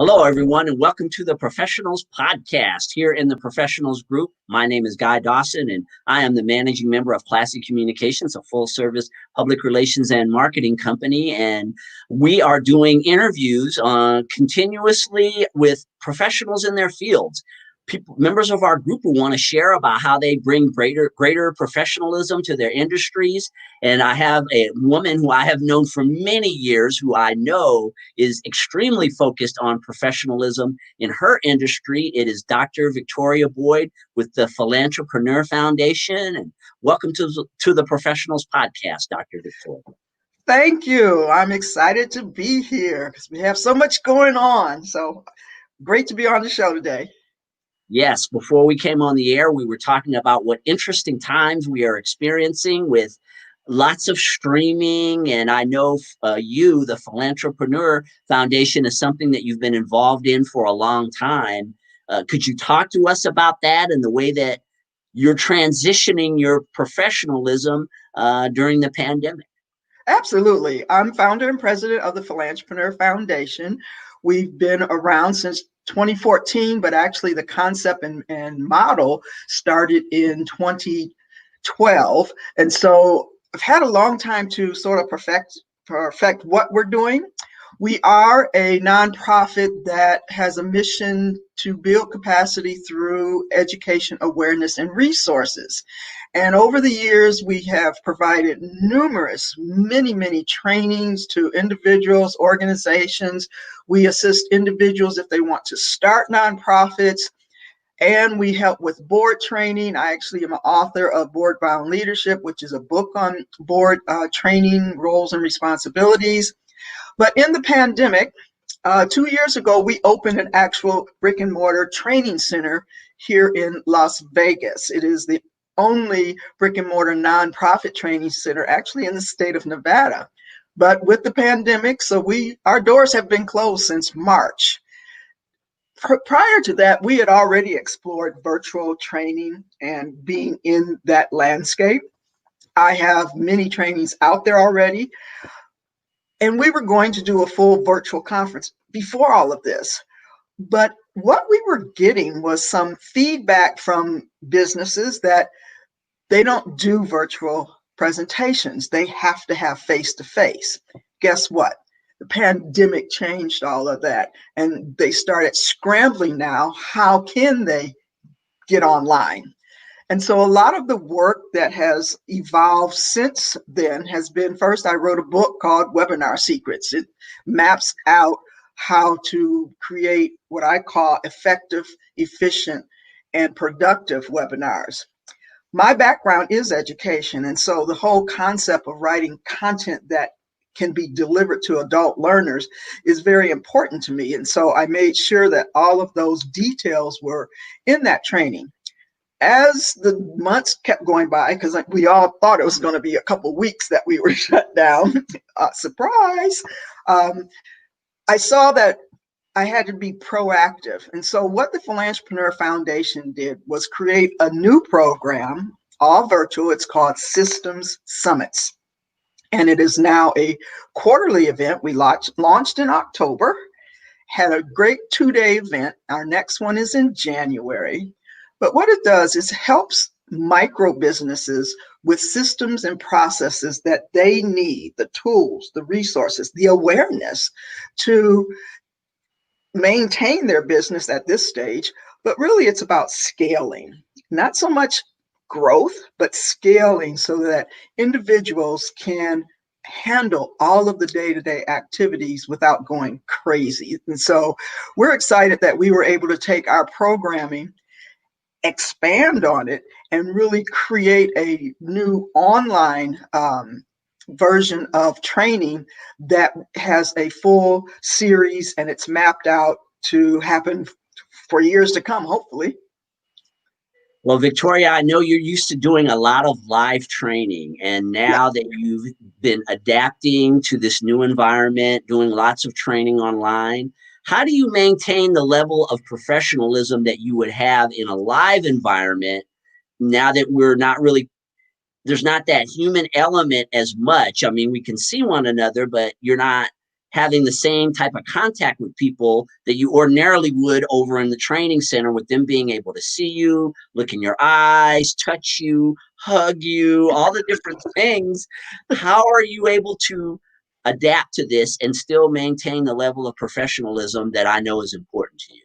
Hello, everyone, and welcome to the Professionals Podcast here in the Professionals Group. My name is Guy Dawson, and I am the managing member of Classic Communications, a full-service public relations and marketing company. And we are doing interviews continuously with professionals in their fields. Members of our group who want to share about how they bring greater professionalism to their industries. And I have a woman who I have known for many years who I know is extremely focused on professionalism in her industry. It is Dr. Victoria Boyd with the Philanthropic Foundation. And welcome to the Professionals Podcast, Dr. Victoria. Thank you. I'm excited to be here because we have so much going on. So great to be on the show today. Yes, before we came on the air, we were talking about what interesting times we are experiencing with lots of streaming. And I know you, the Philanthropic Foundation, is something that you've been involved in for a long time. Could you talk to us about that and the way that you're transitioning your professionalism during the pandemic? Absolutely. I'm founder and president of the Philanthropic Foundation. We've been around since 2014, but actually the concept and model started in 2012. And so I've had a long time to sort of perfect what we're doing. We are a nonprofit that has a mission to build capacity through education, awareness, and resources. And over the years, we have provided many trainings to individuals, organizations. We assist individuals if they want to start nonprofits, and we help with board training. I actually am an author of Board Bound Leadership, which is a book on board training, roles, and responsibilities. But in the pandemic, 2 years ago, we opened an actual brick and mortar training center here in Las Vegas. It is the only brick and mortar nonprofit training center actually in the state of Nevada. But with the pandemic, our doors have been closed since March. Prior to that, we had already explored virtual training and being in that landscape. I have many trainings out there already. And we were going to do a full virtual conference before all of this. But what we were getting was some feedback from businesses that they don't do virtual presentations. They have to have face-to-face. Guess what? The pandemic changed all of that. And they started scrambling now. How can they get online? And so a lot of the work that has evolved since then has been, first, I wrote a book called Webinar Secrets. It maps out how to create what I call effective, efficient, and productive webinars. My background is education, and so the whole concept of writing content that can be delivered to adult learners is very important to me. And so I made sure that all of those details were in that training. As the months kept going by, because we all thought it was going to be a couple weeks that we were shut down, surprise, I saw that I had to be proactive. And so what the Philanthropic Foundation did was create a new program, all virtual. It's called Systems Summits. And it is now a quarterly event. We launched in October, had a great 2-day event. Our next one is in January. But what it does is helps micro businesses with systems and processes that they need, the tools, the resources, the awareness to maintain their business at this stage. But really, it's about scaling, not so much growth, but scaling so that individuals can handle all of the day-to-day activities without going crazy. And so we're excited that we were able to take our programming, expand on it, and really create a new online version of training that has a full series, and it's mapped out to happen for years to come, hopefully. Well, Victoria, I know you're used to doing a lot of live training, and now that you've been adapting to this new environment, doing lots of training online, how do you maintain the level of professionalism that you would have in a live environment now that there's not that human element as much? I mean, we can see one another, but you're not having the same type of contact with people that you ordinarily would over in the training center, with them being able to see you, look in your eyes, touch you, hug you, all the different things. How are you able to adapt to this and still maintain the level of professionalism that I know is important to you?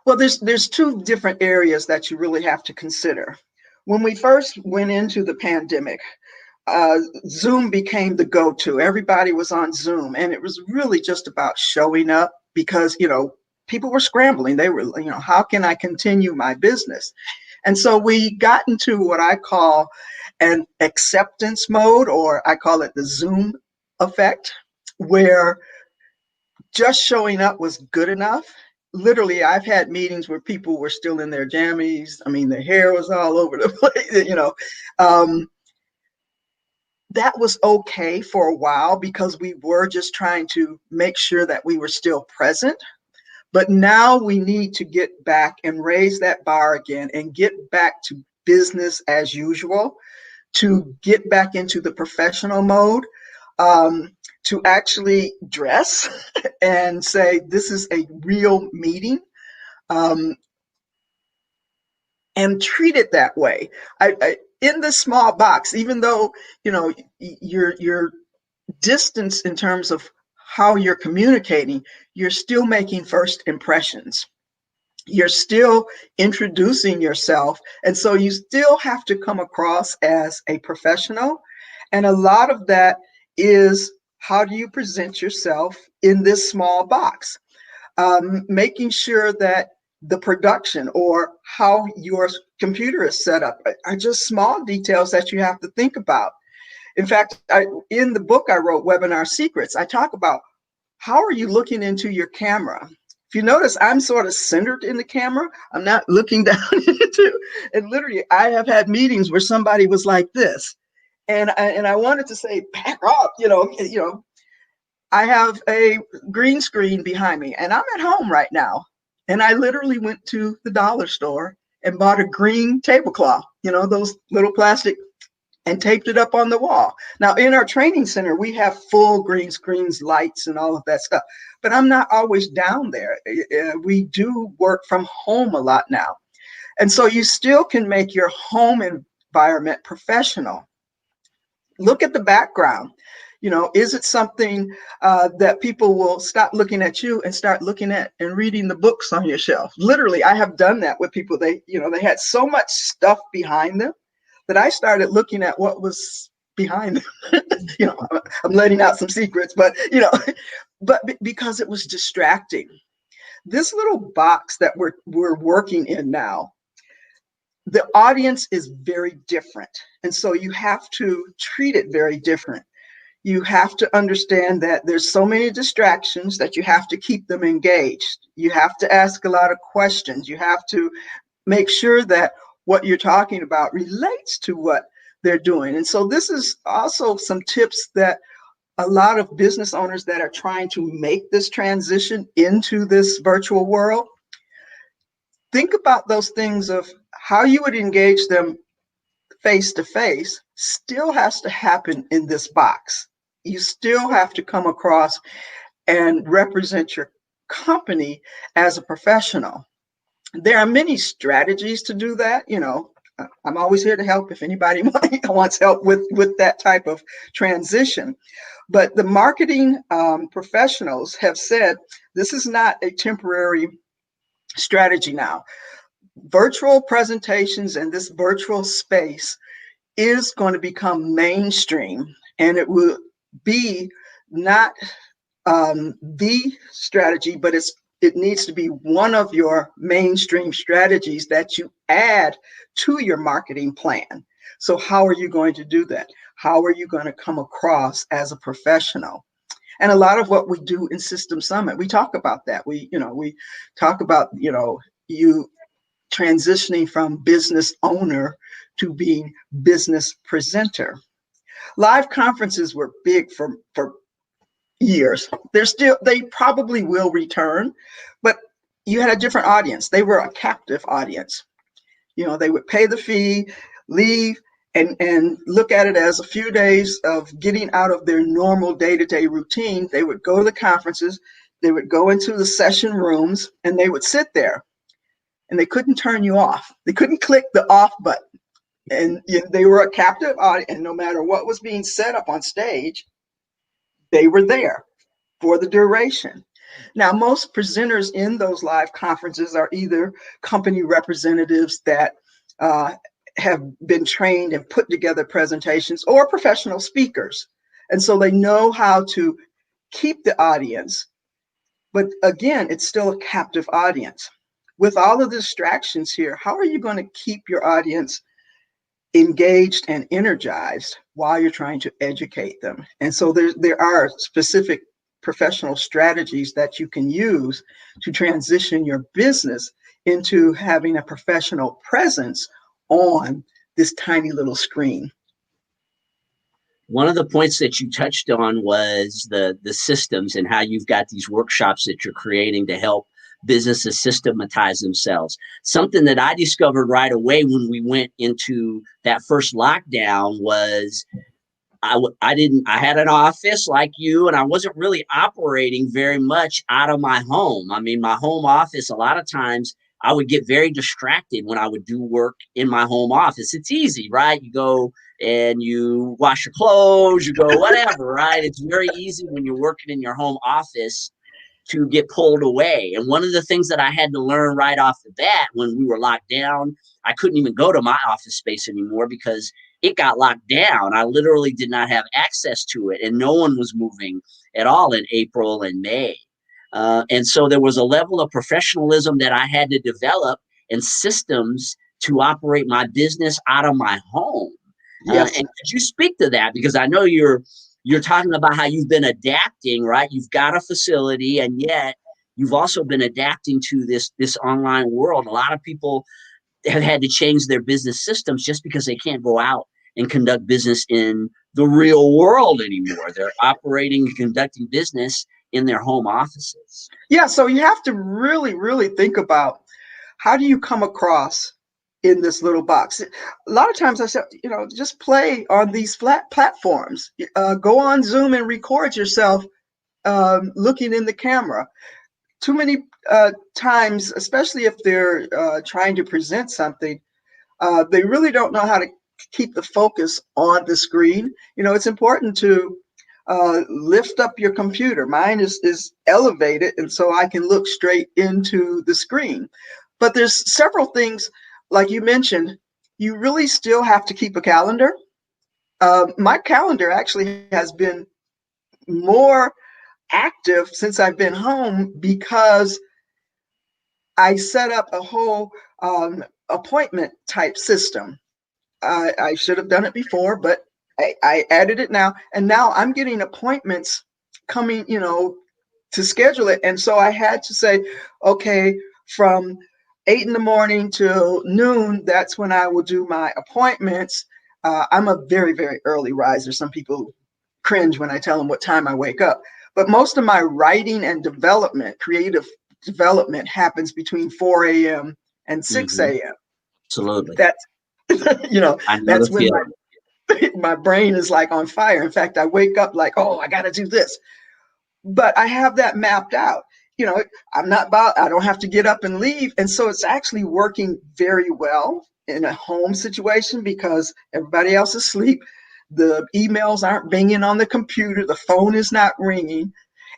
Well, there's two different areas that you really have to consider. When we first went into the pandemic, Zoom became the go-to. Everybody was on Zoom, and it was really just about showing up because, people were scrambling. They were, how can I continue my business? And so we got into what I call an acceptance mode, or I call it the Zoom effect, where just showing up was good enough. Literally, I've had meetings where people were still in their jammies. I mean, their hair was all over the place, that was okay for a while because we were just trying to make sure that we were still present. But now we need to get back and raise that bar again and get back to business as usual, to get back into the professional mode, to actually dress and say, this is a real meeting, and treat it that way. In the small box, even though, your distance in terms of how you're communicating, you're still making first impressions. You're still introducing yourself. And so you still have to come across as a professional. And a lot of that is, how do you present yourself in this small box? Making sure that the production or how your computer is set up are just small details that you have to think about. In fact, in the book I wrote, Webinar Secrets, I talk about how are you looking into your camera. If you notice, I'm sort of centered in the camera. I'm not looking down into, and literally I have had meetings where somebody was like this. And I wanted to say, back up, I have a green screen behind me and I'm at home right now. And I literally went to the dollar store and bought a green tablecloth, those little plastic, and taped it up on the wall. Now, in our training center, we have full green screens, lights, and all of that stuff. But I'm not always down there. We do work from home a lot now. And so you still can make your home environment professional. Look at the background. Is it something that people will stop looking at you and start looking at and reading the books on your shelf? Literally, I have done that with people. They had so much stuff behind them that I started looking at what was behind them. I'm letting out some secrets, but because it was distracting. This little box that we're working in now, the audience is very different. And so you have to treat it very different. You have to understand that there's so many distractions that you have to keep them engaged. You have to ask a lot of questions. You have to make sure that what you're talking about relates to what they're doing. And so this is also some tips that a lot of business owners that are trying to make this transition into this virtual world, think about those things of how you would engage them face to face still has to happen in this box. You still have to come across and represent your company as a professional. There are many strategies to do that. I'm always here to help if anybody wants help with that type of transition. But the marketing professionals have said this is not a temporary strategy now. Virtual presentations and this virtual space is going to become mainstream, and it will be not the strategy, but it needs to be one of your mainstream strategies that you add to your marketing plan. So how are you going to do that? How are you going to come across as a professional? And a lot of what we do in System Summit, we talk about that. We talk about, you transitioning from business owner to being business presenter. Live conferences were big for years. They probably will return, but you had a different audience. They were a captive audience. They would pay the fee, leave, and look at it as a few days of getting out of their normal day-to-day routine. They would go to the conferences, they would go into the session rooms, and they would sit there, and they couldn't turn you off. They couldn't click the off button. And they were a captive audience, and no matter what was being set up on stage, they were there for the duration. Now, most presenters in those live conferences are either company representatives that have been trained and put together presentations, or professional speakers. And so they know how to keep the audience. But again, it's still a captive audience. With all of the distractions here, how are you going to keep your audience engaged and energized while you're trying to educate them? And so there are specific professional strategies that you can use to transition your business into having a professional presence on this tiny little screen. One of the points that you touched on was the systems and how you've got these workshops that you're creating to help businesses systematize themselves. Something that I discovered right away when we went into that first lockdown was I had an office like you, and I wasn't really operating very much out of my home. I mean, my home office, a lot of times I would get very distracted when I would do work in my home office. It's easy, right? You go and you wash your clothes, you go whatever, right? It's very easy when you're working in your home office to get pulled away. And one of the things that I had to learn right off the bat when we were locked down, I couldn't even go to my office space anymore because it got locked down. I literally did not have access to it, and no one was moving at all in April and May. And so there was a level of professionalism that I had to develop and systems to operate my business out of my home. Yes. And could you speak to that? Because I know you're talking about how you've been adapting, right? You've got a facility, and yet you've also been adapting to this online world. A lot of people have had to change their business systems just because they can't go out and conduct business in the real world anymore. They're operating and conducting business in their home offices. Yeah, so you have to really, really think about, how do you come across in this little box? A lot of times I said, just play on these flat platforms. Go on Zoom and record yourself looking in the camera. Too many times, especially if they're trying to present something, they really don't know how to keep the focus on the screen. It's important to lift up your computer. Mine is elevated, and so I can look straight into the screen. But there's several things, like you mentioned, you really still have to keep a calendar. My calendar actually has been more active since I've been home because I set up a whole appointment type system. I should have done it before, but I added it now. And now I'm getting appointments coming, to schedule it. And so I had to say, okay, from 8 in the morning till noon, that's when I will do my appointments. I'm a very, very early riser. Some people cringe when I tell them what time I wake up. But most of my writing and development, creative development, happens between 4 a.m. and 6 a.m. Absolutely. That's, I know that's the when feeling. my brain is like on fire. In fact, I wake up like, oh, I got to do this. But I have that mapped out. I don't have to get up and leave. And so it's actually working very well in a home situation because everybody else is asleep. The emails aren't binging on the computer. The phone is not ringing,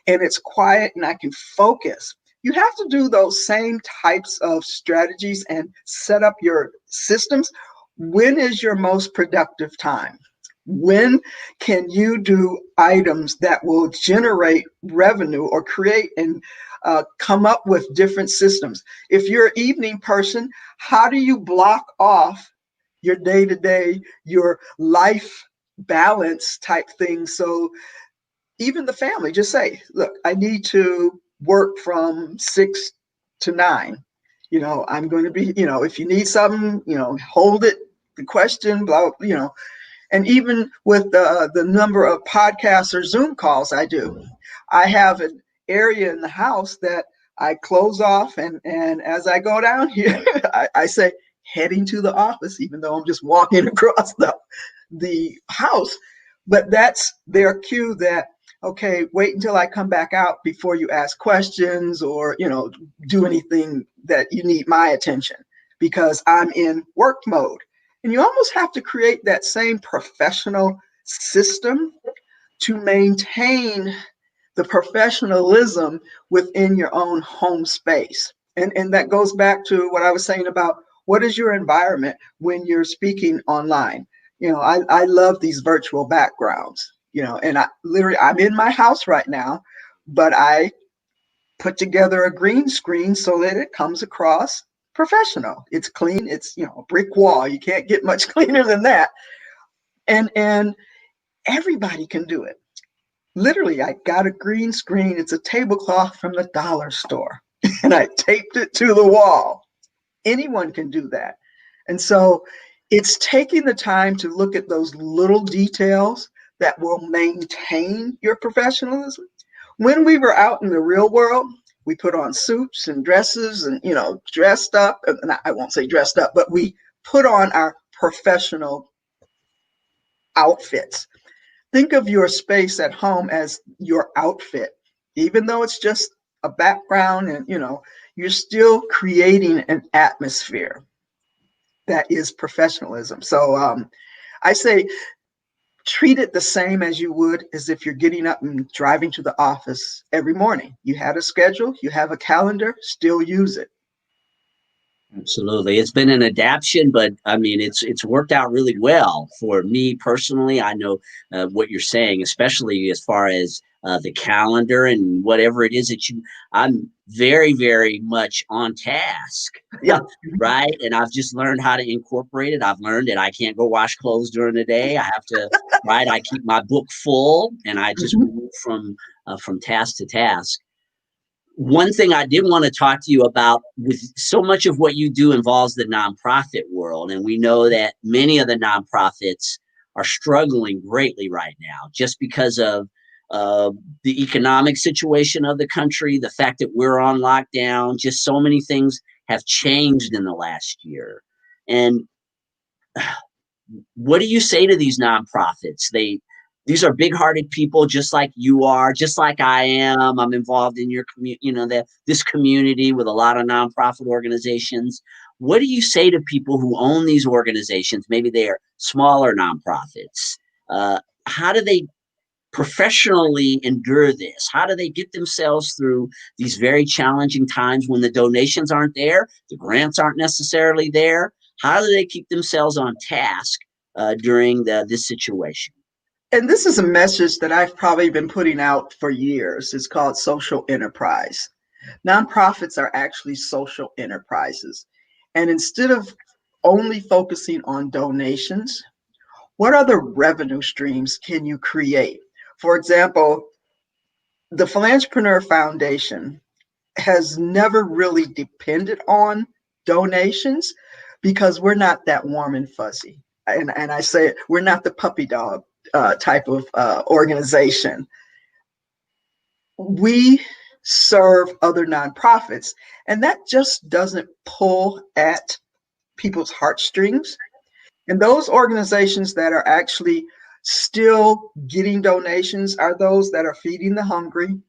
and it's quiet, and I can focus. You have to do those same types of strategies and set up your systems. When is your most productive time? When can you do items that will generate revenue or create and come up with different systems? If you're an evening person, how do you block off your day-to-day, your life balance type thing? So even the family, just say, look, I need to work from 6 to 9. I'm going to be, if you need something, hold it, the question, blah, and even with the number of podcasts or Zoom calls I do, I have an area in the house that I close off. And as I go down here, I say, heading to the office, even though I'm just walking across the house. But that's their cue that, okay, wait until I come back out before you ask questions or, do anything that you need my attention, because I'm in work mode. And you almost have to create that same professional system to maintain the professionalism within your own home space. And that goes back to what I was saying about what is your environment when you're speaking online. I love these virtual backgrounds, and I'm in my house right now, but I put together a green screen so that it comes across professional. It's clean. It's, a brick wall. You can't get much cleaner than that. And everybody can do it. Literally, I got a green screen. It's a tablecloth from the dollar store, and I taped it to the wall. Anyone can do that. And so it's taking the time to look at those little details that will maintain your professionalism. When we were out in the real world, we put on suits and dresses and, dressed up. And I won't say dressed up, but we put on our professional outfits. Think of your space at home as your outfit. Even though it's just a background and, you're still creating an atmosphere that is professionalism. So I say treat it the same as you would as if you're getting up and driving to the office every morning. You had a schedule, you have a calendar, still use it. Absolutely. It's been an adaptation, but I mean, it's worked out really well for me personally. I know what you're saying, especially as far as the calendar and whatever it is I'm very, very much on task. Yeah. Right. And I've just learned how to incorporate it. I've learned that I can't go wash clothes during the day. I have to, right. I keep my book full and I just move from task to task. One thing I did want to talk to you about, with so much of what you do involves the nonprofit world. And we know that many of the nonprofits are struggling greatly right now just because of the economic situation of the country, the fact that we're on lockdown, just so many things have changed in the last year. And what do you say to these nonprofits? These are big-hearted people, just like you are, just like I am. I'm involved in your community, this community with a lot of nonprofit organizations. What do you say to people who own these organizations? Maybe they are smaller nonprofits. How do they professionally endure this? How do they get themselves through these very challenging times when the donations aren't there, the grants aren't necessarily there? How do they keep themselves on task during this situation? And this is a message that I've probably been putting out for years. It's called social enterprise. Nonprofits are actually social enterprises. And instead of only focusing on donations, what other revenue streams can you create? For example, the Philanthropic Foundation has never really depended on donations because we're not that warm and fuzzy. And I say it, we're not the puppy dog type of organization. We serve other nonprofits, and that just doesn't pull at people's heartstrings. And those organizations that are actually still getting donations are those that are feeding the hungry,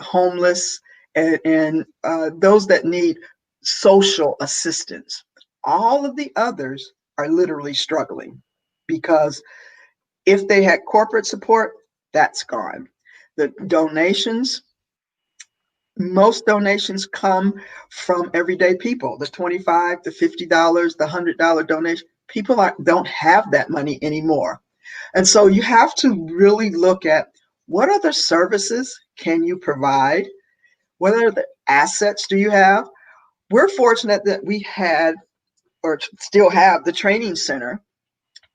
homeless, and those that need social assistance. All of the others are literally struggling because if they had corporate support, that's gone. The donations, most donations come from everyday people. The $25, the $50, the $100 donation. People don't have that money anymore. And so you have to really look at what other services can you provide? What other assets do you have? We're fortunate that we had or still have the training center,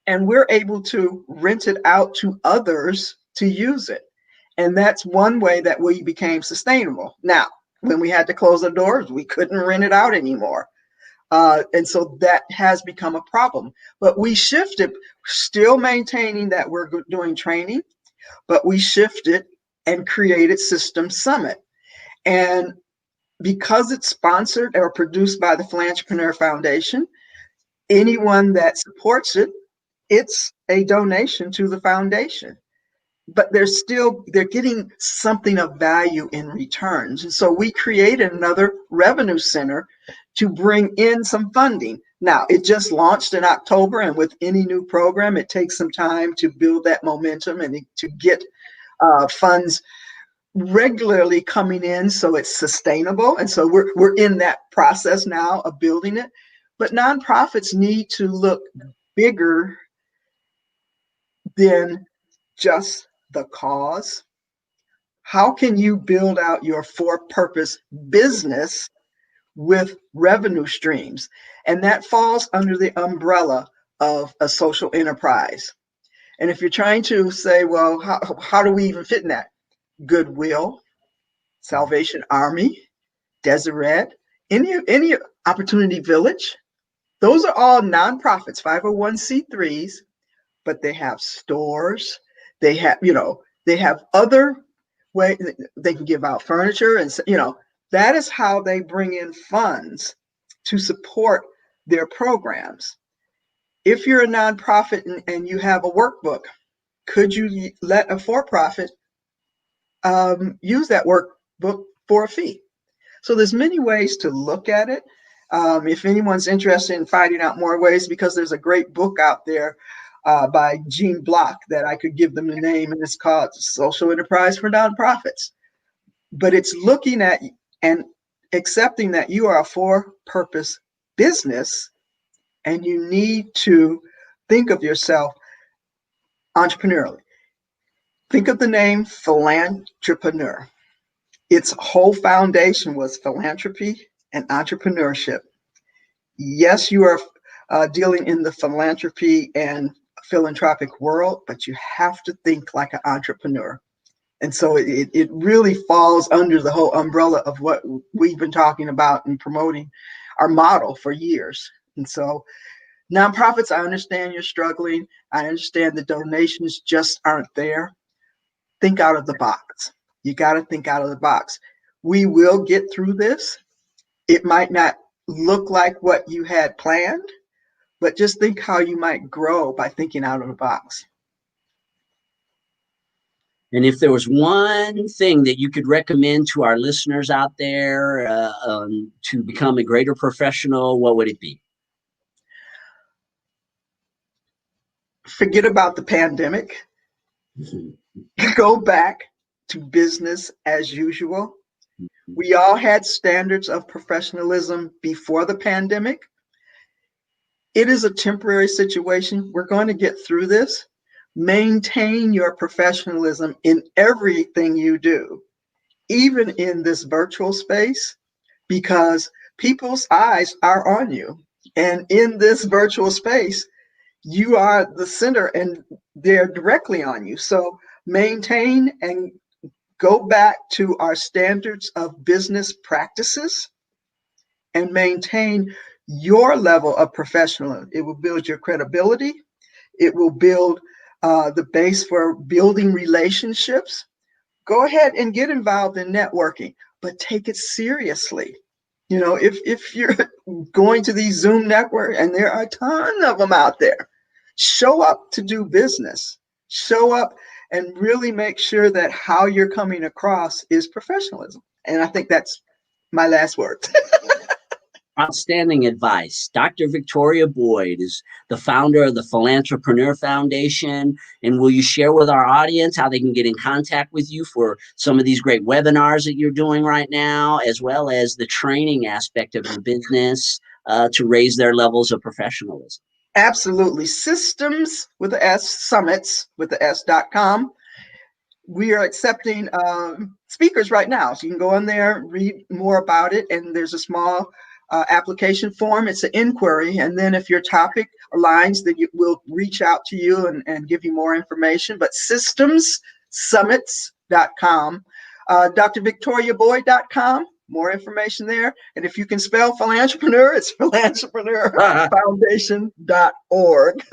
and we're able to rent it out to others to use it. And that's one way that we became sustainable. Now, when we had to close the doors, we couldn't rent it out anymore. And so that has become a problem. But we shifted, still maintaining that we're doing training, but we shifted and created System Summit. And because it's sponsored or produced by the Philanthropic Foundation, anyone that supports it, it's a donation to the foundation. But they're getting something of value in returns. And so we created another revenue center to bring in some funding. Now, it just launched in October, and with any new program, it takes some time to build that momentum and to get funds regularly coming in so it's sustainable. And so we're in that process now of building it. But nonprofits need to look bigger than just the cause. How can you build out your for-purpose business with revenue streams? And that falls under the umbrella of a social enterprise. And if you're trying to say, well, how do we even fit in that? Goodwill, Salvation Army, Deseret, any Opportunity Village, those are all nonprofits, 501c3s, but they have stores, they have other ways they can give out furniture, and that is how they bring in funds to support their programs. If you're a nonprofit and you have a workbook, could you let a for-profit use that workbook for a fee? So there's many ways to look at it. If anyone's interested in finding out more ways, because there's a great book out there by Gene Block that I could give them the name, and it's called Social Enterprise for Nonprofits. But it's looking at and accepting that you are a for-purpose business and you need to think of yourself entrepreneurially. Think of the name Philanthropreneur. Its whole foundation was philanthropy and entrepreneurship. Yes, you are dealing in the philanthropy and philanthropic world, but you have to think like an entrepreneur. And so it really falls under the whole umbrella of what we've been talking about and promoting our model for years. And so nonprofits, I understand you're struggling. I understand the donations just aren't there. Think out of the box. You got to think out of the box. We will get through this. It might not look like what you had planned, but just think how you might grow by thinking out of the box. And if there was one thing that you could recommend to our listeners out there to become a greater professional, what would it be? Forget about the pandemic. Go back to business as usual. We all had standards of professionalism before the pandemic. It is a temporary situation. We're going to get through this. Maintain your professionalism in everything you do, even in this virtual space, because people's eyes are on you. And in this virtual space, you are the center and they're directly on you. So maintain and go back to our standards of business practices and maintain your level of professionalism. It will build your credibility. It will build the base for building relationships. Go ahead and get involved in networking, but take it seriously. If you're going to these Zoom networks, and there are a ton of them out there, show up to do business. Show up and really make sure that how you're coming across is professionalism. And I think that's my last word. Outstanding advice. Dr. Victoria Boyd is the founder of the Philanthropic Foundation. And will you share with our audience how they can get in contact with you for some of these great webinars that you're doing right now, as well as the training aspect of your business to raise their levels of professionalism? Absolutely. Systems with the S, summits with the S.com. We are accepting speakers right now. So you can go in there, read more about it, and there's a small application form. It's an inquiry, and then if your topic aligns, then we'll reach out to you and give you more information. But systemssummits.com, drvictoriaboyd.com, more information there. And if you can spell philanthropreneur, it's philanthropreneurfoundation.org.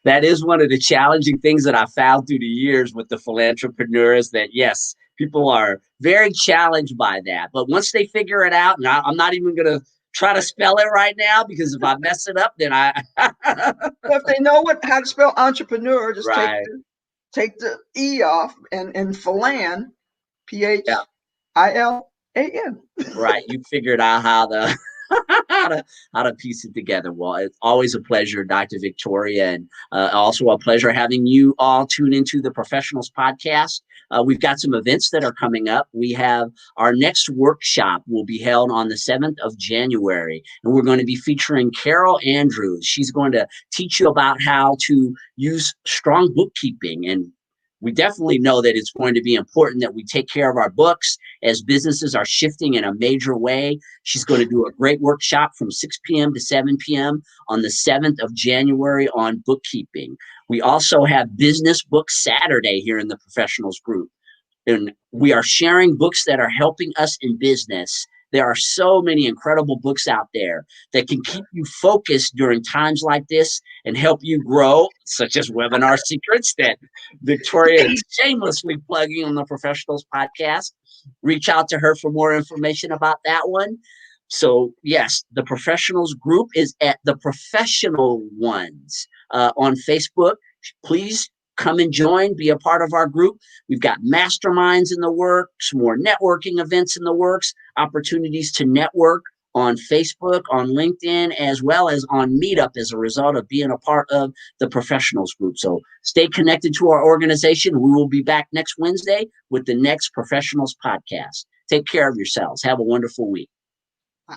That is one of the challenging things that I found through the years with the Philanthropreneurs, that yes, People are very challenged by that. But once they figure it out, and I'm not even going to try to spell it right now, because if I mess it up, then Well, if they know how to spell entrepreneur, just right. take the E off and Philan, Yeah. Philan. Right. You figured out how to how to piece it together. Well, it's always a pleasure, Dr. Victoria, and also a pleasure having you all tune into the Professionals Podcast. We've got some events that are coming up. We have our next workshop will be held on the 7th of January, and we're going to be featuring Carol Andrews. She's going to teach you about how to use strong bookkeeping, and we definitely know that it's going to be important that we take care of our books as businesses are shifting in a major way. She's going to do a great workshop from 6 p.m. to 7 p.m. on the 7th of January on bookkeeping. We also have Business Book Saturday here in the Professionals Group. And we are sharing books that are helping us in business. There are so many incredible books out there that can keep you focused during times like this and help you grow, such as Webinar Secrets that Victoria is shamelessly plugging on the Professionals Podcast. Reach out to her for more information about that one. So, yes, the Professionals Group is at the Professional Ones on Facebook. Please come and join, be a part of our group. We've got masterminds in the works, more networking events in the works, opportunities to network on Facebook, on LinkedIn, as well as on Meetup as a result of being a part of the Professionals Group. So stay connected to our organization. We will be back next Wednesday with the next Professionals Podcast. Take care of yourselves. Have a wonderful week. Bye.